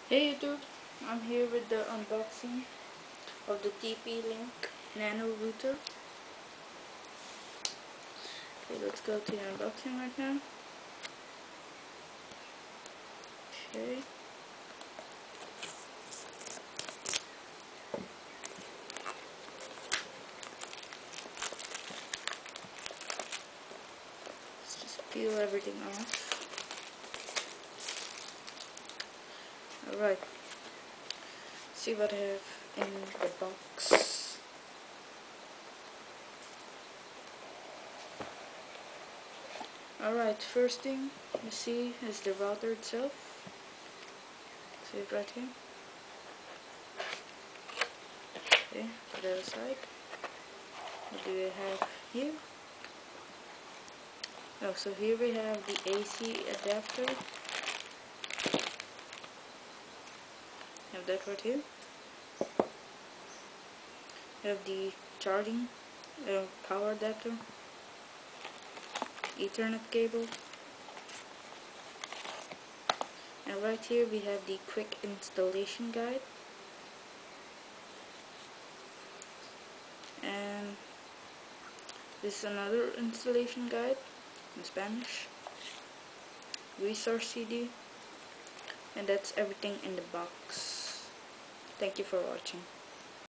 Hey YouTube, I'm here with the unboxing of the TP-Link Nano router. Okay, let's go to the unboxing right now. Okay. Let's just peel everything off. Alright, see what I have in the box. Alright, first thing you see is the router itself. See it right here. Okay, put that aside. What do we have here? Oh, so here we have the AC adapter. Have that right here. Have the charging power adapter, Ethernet cable, and right here we have the quick installation guide, and this is another installation guide in Spanish, resource CD, and that's everything in the box. Thank you for watching.